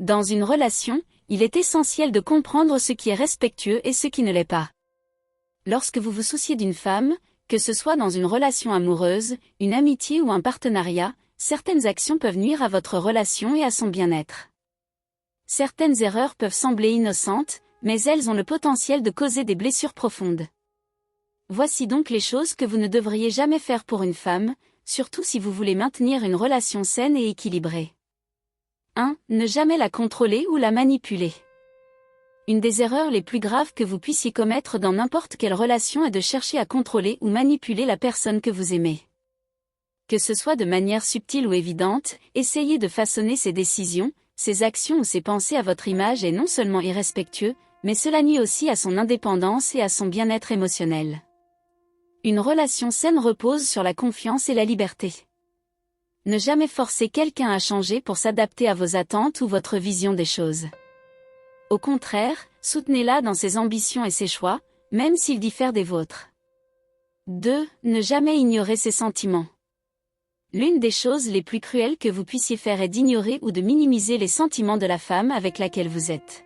Dans une relation, il est essentiel de comprendre ce qui est respectueux et ce qui ne l'est pas. Lorsque vous vous souciez d'une femme, que ce soit dans une relation amoureuse, une amitié ou un partenariat, certaines actions peuvent nuire à votre relation et à son bien-être. Certaines erreurs peuvent sembler innocentes, mais elles ont le potentiel de causer des blessures profondes. Voici donc les choses que vous ne devriez jamais faire pour une femme, surtout si vous voulez maintenir une relation saine et équilibrée. 1. Ne jamais la contrôler ou la manipuler. Une des erreurs les plus graves que vous puissiez commettre dans n'importe quelle relation est de chercher à contrôler ou manipuler la personne que vous aimez. Que ce soit de manière subtile ou évidente, essayez de façonner ses décisions, ses actions ou ses pensées à votre image est non seulement irrespectueux, mais cela nuit aussi à son indépendance et à son bien-être émotionnel. Une relation saine repose sur la confiance et la liberté. Ne jamais forcer quelqu'un à changer pour s'adapter à vos attentes ou votre vision des choses. Au contraire, soutenez-la dans ses ambitions et ses choix, même s'ils diffèrent des vôtres. 2. Ne jamais ignorer ses sentiments. L'une des choses les plus cruelles que vous puissiez faire est d'ignorer ou de minimiser les sentiments de la femme avec laquelle vous êtes.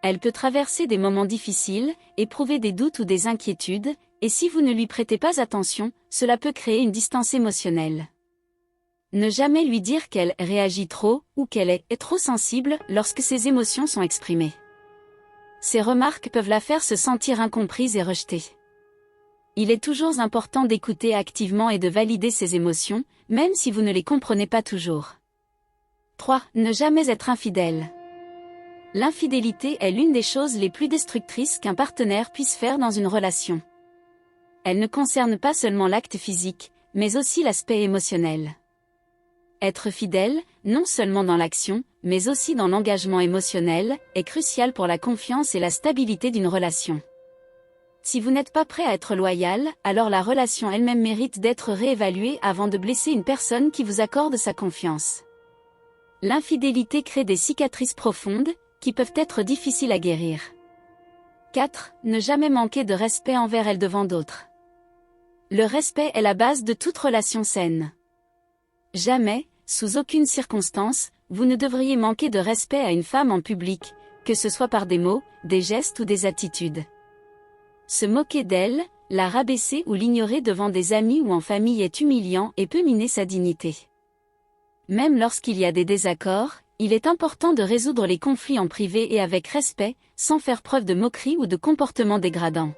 Elle peut traverser des moments difficiles, éprouver des doutes ou des inquiétudes, et si vous ne lui prêtez pas attention, cela peut créer une distance émotionnelle. Ne jamais lui dire qu'elle réagit trop ou qu'elle est trop sensible lorsque ses émotions sont exprimées. Ces remarques peuvent la faire se sentir incomprise et rejetée. Il est toujours important d'écouter activement et de valider ses émotions, même si vous ne les comprenez pas toujours. 3. Ne jamais être infidèle. L'infidélité est l'une des choses les plus destructrices qu'un partenaire puisse faire dans une relation. Elle ne concerne pas seulement l'acte physique, mais aussi l'aspect émotionnel. Être fidèle, non seulement dans l'action, mais aussi dans l'engagement émotionnel, est crucial pour la confiance et la stabilité d'une relation. Si vous n'êtes pas prêt à être loyal, alors la relation elle-même mérite d'être réévaluée avant de blesser une personne qui vous accorde sa confiance. L'infidélité crée des cicatrices profondes, qui peuvent être difficiles à guérir. 4. Ne jamais manquer de respect envers elle devant d'autres. Le respect est la base de toute relation saine. Jamais, sous aucune circonstance, vous ne devriez manquer de respect à une femme en public, que ce soit par des mots, des gestes ou des attitudes. Se moquer d'elle, la rabaisser ou l'ignorer devant des amis ou en famille est humiliant et peut miner sa dignité. Même lorsqu'il y a des désaccords, il est important de résoudre les conflits en privé et avec respect, sans faire preuve de moquerie ou de comportement dégradant.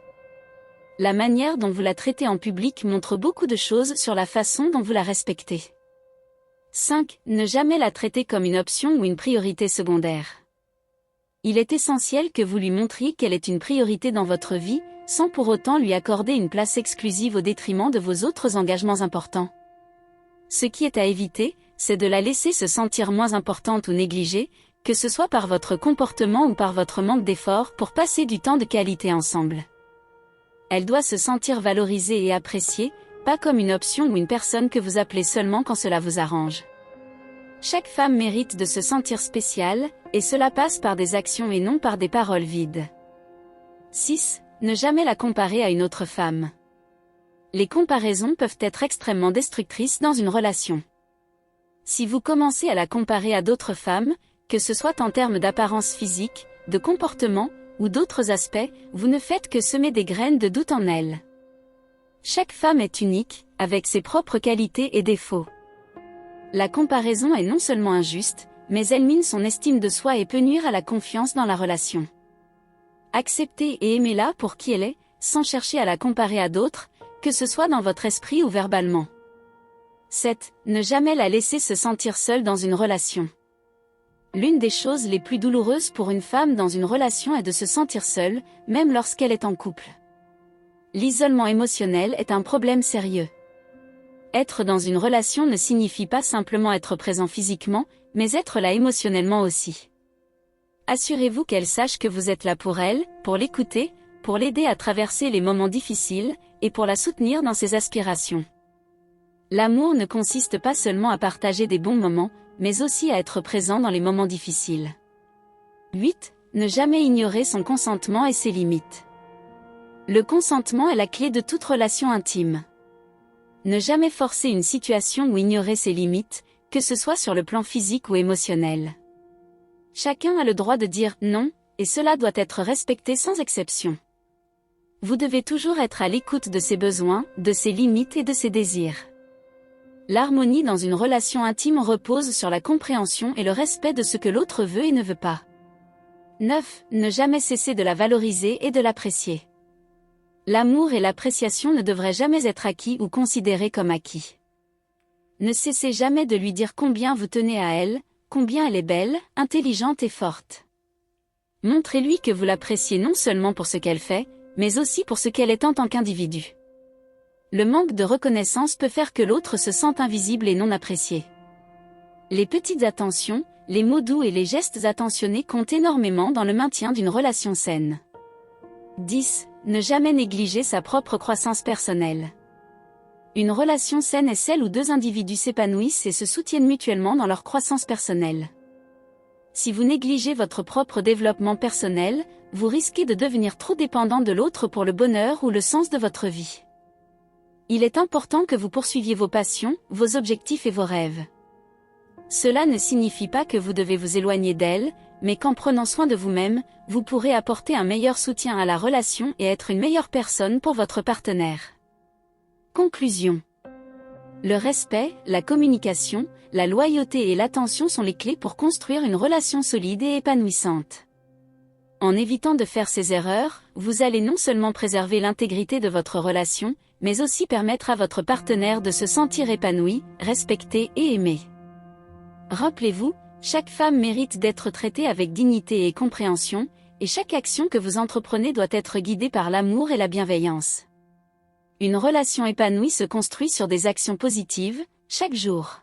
La manière dont vous la traitez en public montre beaucoup de choses sur la façon dont vous la respectez. 5. Ne jamais la traiter comme une option ou une priorité secondaire. Il est essentiel que vous lui montriez qu'elle est une priorité dans votre vie, sans pour autant lui accorder une place exclusive au détriment de vos autres engagements importants. Ce qui est à éviter, c'est de la laisser se sentir moins importante ou négligée, que ce soit par votre comportement ou par votre manque d'effort pour passer du temps de qualité ensemble. Elle doit se sentir valorisée et appréciée, pas comme une option ou une personne que vous appelez seulement quand cela vous arrange. Chaque femme mérite de se sentir spéciale, et cela passe par des actions et non par des paroles vides. 6. Ne jamais la comparer à une autre femme. Les comparaisons peuvent être extrêmement destructrices dans une relation. Si vous commencez à la comparer à d'autres femmes, que ce soit en termes d'apparence physique, de comportement, ou d'autres aspects, vous ne faites que semer des graines de doute en elle. Chaque femme est unique, avec ses propres qualités et défauts. La comparaison est non seulement injuste, mais elle mine son estime de soi et peut nuire à la confiance dans la relation. Acceptez et aimez-la pour qui elle est, sans chercher à la comparer à d'autres, que ce soit dans votre esprit ou verbalement. 7. Ne jamais la laisser se sentir seule dans une relation. L'une des choses les plus douloureuses pour une femme dans une relation est de se sentir seule, même lorsqu'elle est en couple. L'isolement émotionnel est un problème sérieux. Être dans une relation ne signifie pas simplement être présent physiquement, mais être là émotionnellement aussi. Assurez-vous qu'elle sache que vous êtes là pour elle, pour l'écouter, pour l'aider à traverser les moments difficiles, et pour la soutenir dans ses aspirations. L'amour ne consiste pas seulement à partager des bons moments, mais aussi à être présent dans les moments difficiles. 8. Ne jamais ignorer son consentement et ses limites. Le consentement est la clé de toute relation intime. Ne jamais forcer une situation ou ignorer ses limites, que ce soit sur le plan physique ou émotionnel. Chacun a le droit de dire non, et cela doit être respecté sans exception. Vous devez toujours être à l'écoute de ses besoins, de ses limites et de ses désirs. L'harmonie dans une relation intime repose sur la compréhension et le respect de ce que l'autre veut et ne veut pas. 9. Ne jamais cesser de la valoriser et de l'apprécier. L'amour et l'appréciation ne devraient jamais être acquis ou considérés comme acquis. Ne cessez jamais de lui dire combien vous tenez à elle, combien elle est belle, intelligente et forte. Montrez-lui que vous l'appréciez non seulement pour ce qu'elle fait, mais aussi pour ce qu'elle est en tant qu'individu. Le manque de reconnaissance peut faire que l'autre se sente invisible et non apprécié. Les petites attentions, les mots doux et les gestes attentionnés comptent énormément dans le maintien d'une relation saine. 10. Ne jamais négliger sa propre croissance personnelle. Une relation saine est celle où deux individus s'épanouissent et se soutiennent mutuellement dans leur croissance personnelle. Si vous négligez votre propre développement personnel, vous risquez de devenir trop dépendant de l'autre pour le bonheur ou le sens de votre vie. Il est important que vous poursuiviez vos passions, vos objectifs et vos rêves. Cela ne signifie pas que vous devez vous éloigner d'elle, mais qu'en prenant soin de vous-même, vous pourrez apporter un meilleur soutien à la relation et être une meilleure personne pour votre partenaire. Conclusion. Le respect, la communication, la loyauté et l'attention sont les clés pour construire une relation solide et épanouissante. En évitant de faire ces erreurs, vous allez non seulement préserver l'intégrité de votre relation, mais aussi permettre à votre partenaire de se sentir épanoui, respecté et aimé. Rappelez-vous, chaque femme mérite d'être traitée avec dignité et compréhension, et chaque action que vous entreprenez doit être guidée par l'amour et la bienveillance. Une relation épanouie se construit sur des actions positives, chaque jour.